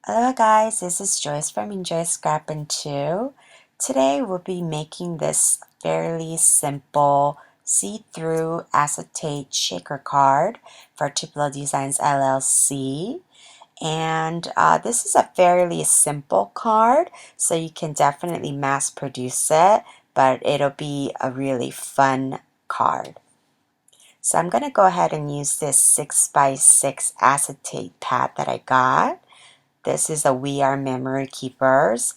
Hello guys, this is Joyce from Enjoy Scrapping 2. Today we'll be making this fairly simple see-through acetate shaker card for Tupelo Designs LLC. And this is a fairly simple card, so you can definitely mass produce it, but it'll be a really fun card. So I'm going to go ahead and use this 6x6 acetate pad that I got. This is a We Are Memory Keepers.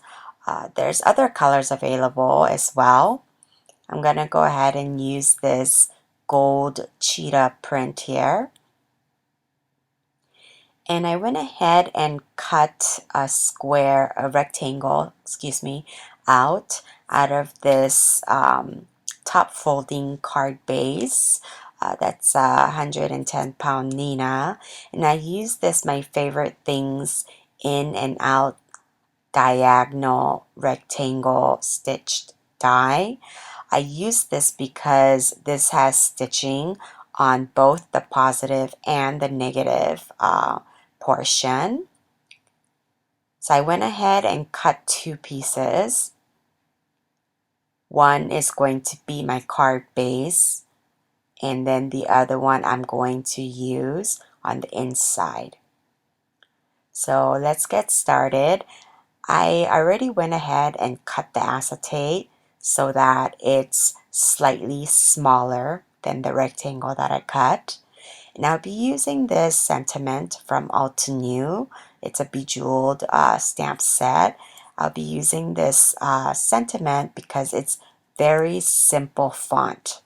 There's other colors available as well. I'm going to go ahead and use this gold cheetah print here. And I went ahead and cut a rectangle, out of this top folding card base. That's a 110-pound Nina. And I use this, my favorite things, in and out diagonal rectangle stitched die. I use this because this has stitching on both the positive and the negative portion. So I went ahead and cut two pieces. One is going to be my card base, and then the other one I'm going to use on the inside. So let's get started. I already went ahead and cut the acetate so that it's slightly smaller than the rectangle that I cut. And I'll be using this sentiment from Alta New. It's a bejeweled stamp set. I'll be using this sentiment because it's very simple font.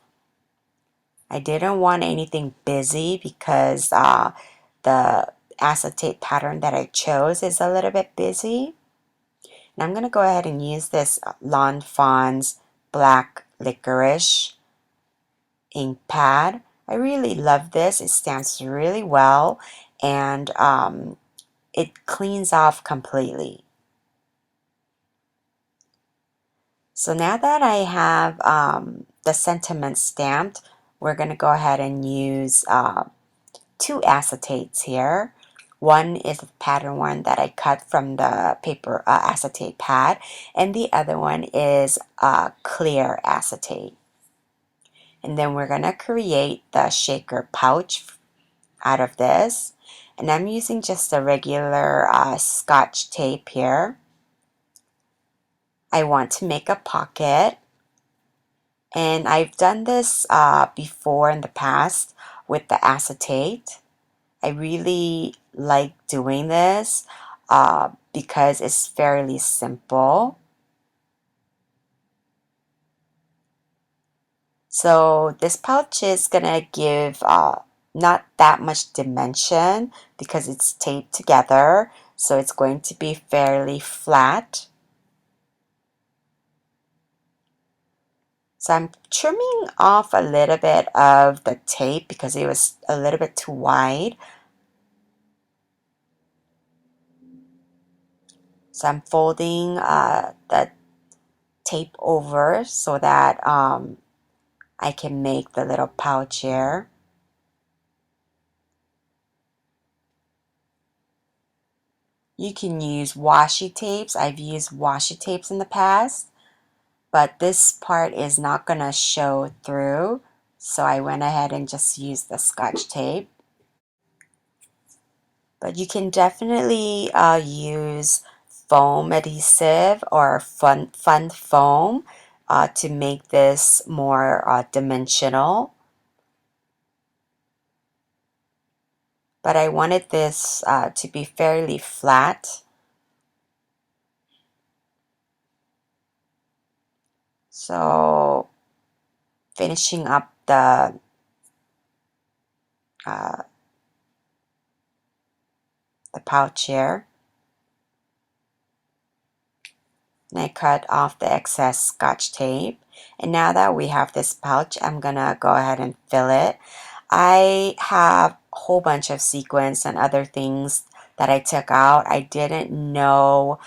I didn't want anything busy because the acetate pattern that I chose is a little bit busy. And I'm going to go ahead and use this Lawn Fawn's Black Licorice ink pad. I really love this. It stamps really well, and it cleans off completely. So now that I have the sentiment stamped, we're going to go ahead and use two acetates here. One is the pattern one that I cut from the paper acetate pad, and the other one is clear acetate. And then we're going to create the shaker pouch out of this. And I'm using just a regular Scotch tape here. I want to make a pocket. And I've done this before in the past with the acetate. I really like doing this because it's fairly simple. So this pouch is gonna give not that much dimension because it's taped together, so it's going to be fairly flat. So I'm trimming off a little bit of the tape because it was a little bit too wide. So I'm folding the tape over so that I can make the little pouch here. You can use washi tapes. I've used washi tapes in the past, but this part is not going to show through, so I went ahead and just used the Scotch tape. But you can definitely use foam adhesive or fun foam to make this more dimensional. But I wanted this to be fairly flat. So finishing up uh, the pouch here. And I cut off the excess Scotch tape. And now that we have this pouch, I'm gonna go ahead and fill it. I have a whole bunch of sequins and other things that I took out. I didn't know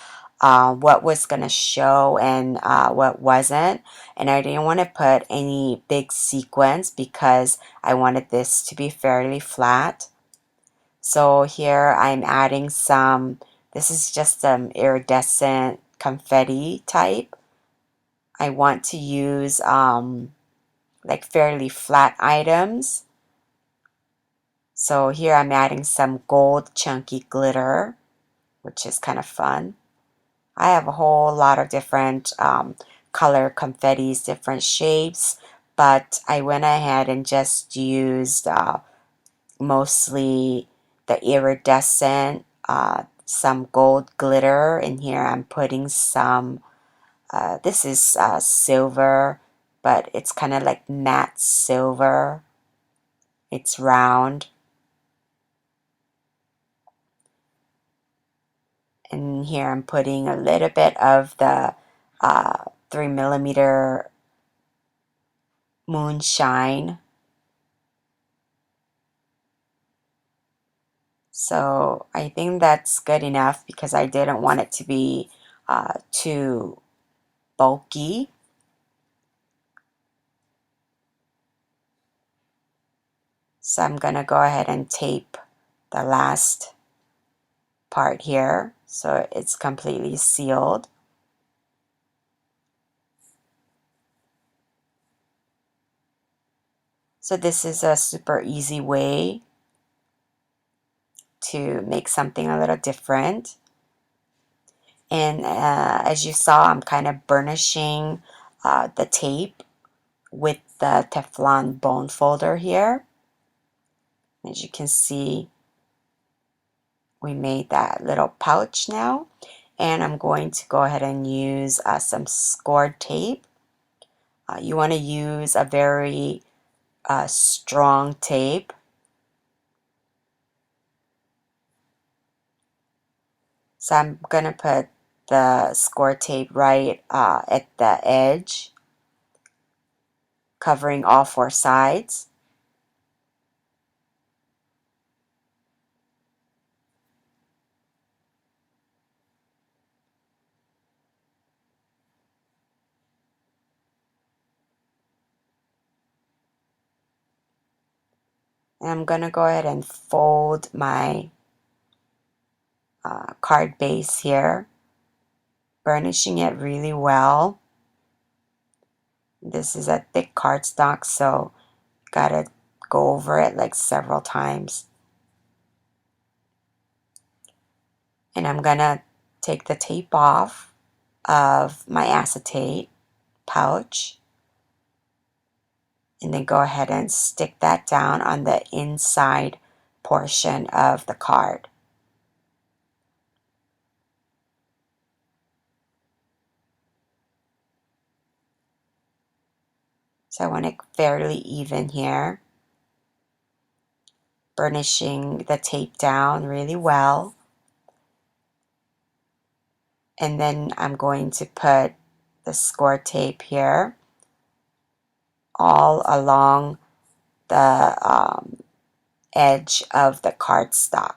what was gonna show and what wasn't. And I didn't want to put any big sequins because I wanted this to be fairly flat. So here I'm adding some This is just iridescent confetti type. I want to use like fairly flat items. So here I'm adding some gold chunky glitter, which is kind of fun. I have a whole lot of different color confettis, different shapes, but I went ahead and just used mostly the iridescent, some gold glitter. In here I'm putting some, this is silver, but it's kind of like matte silver. It's round. And here I'm putting a little bit of the 3mm moonshine. So I think that's good enough because I didn't want it to be too bulky. So I'm going to go ahead and tape the last part here so it's completely sealed. So this is a super easy way to make something a little different. And as you saw, I'm kind of burnishing the tape with the Teflon bone folder here. As you can see, we made that little pouch now. And I'm going to go ahead and use some scored tape. You want to use a very strong tape. So I'm going to put the score tape right at the edge, covering all four sides. And I'm going to go ahead and fold my card base here, burnishing it really well. This is a thick cardstock, so gotta go over it like several times. And I'm gonna take the tape off of my acetate pouch and then go ahead and stick that down on the inside portion of the card. So I want it fairly even here, burnishing the tape down really well. And then I'm going to put the score tape here all along the edge of the cardstock.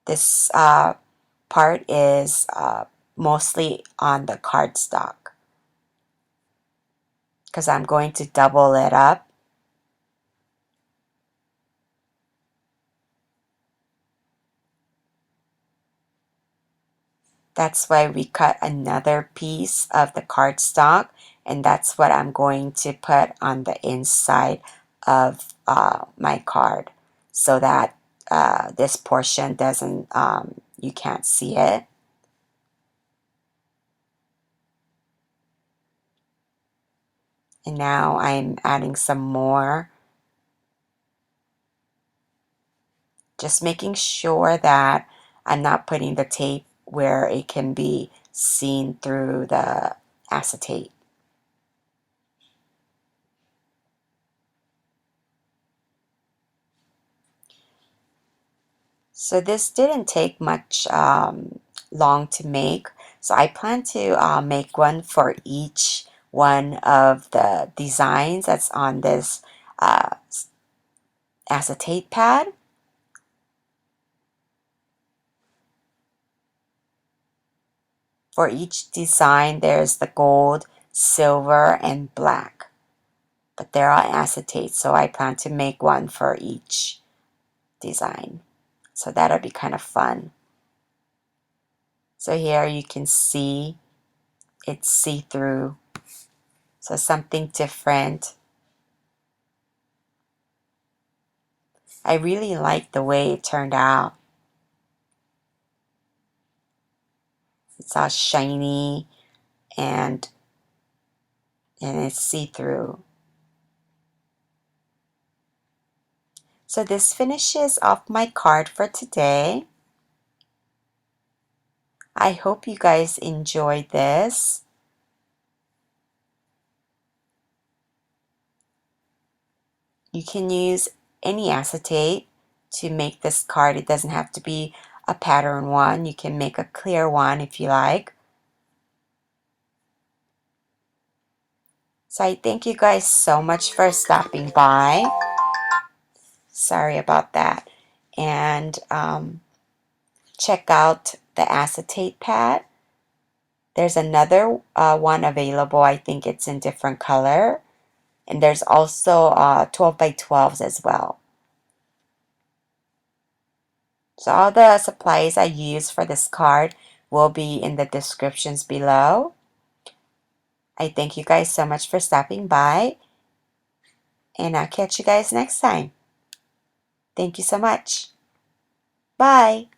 This part is mostly on the cardstock because I'm going to double it up. That's why we cut another piece of the cardstock, and that's what I'm going to put on the inside of my card so that this portion doesn't, you can't see it. And now I'm adding some more, just making sure that I'm not putting the tape where it can be seen through the acetate. So this didn't take much long to make. So I plan to make one for each one of the designs that's on this acetate pad. For each design, there's the gold, silver, and black. But they're all acetate, so I plan to make one for each design. So that'll be kind of fun. So here you can see it's see-through. So something different. I really like the way it turned out. It's all shiny and it's see-through. So this finishes off my card for today. I hope you guys enjoyed this. You can use any acetate to make this card. It doesn't have to be a pattern one. You can make a clear one if you like. So I thank you guys so much for stopping by. Sorry about that. And check out the acetate pad. There's another one available. I think it's in different color. And there's also 12 by 12s as well. So all the supplies I use for this card will be in the descriptions below. I thank you guys so much for stopping by. And I'll catch you guys next time. Thank you so much. Bye.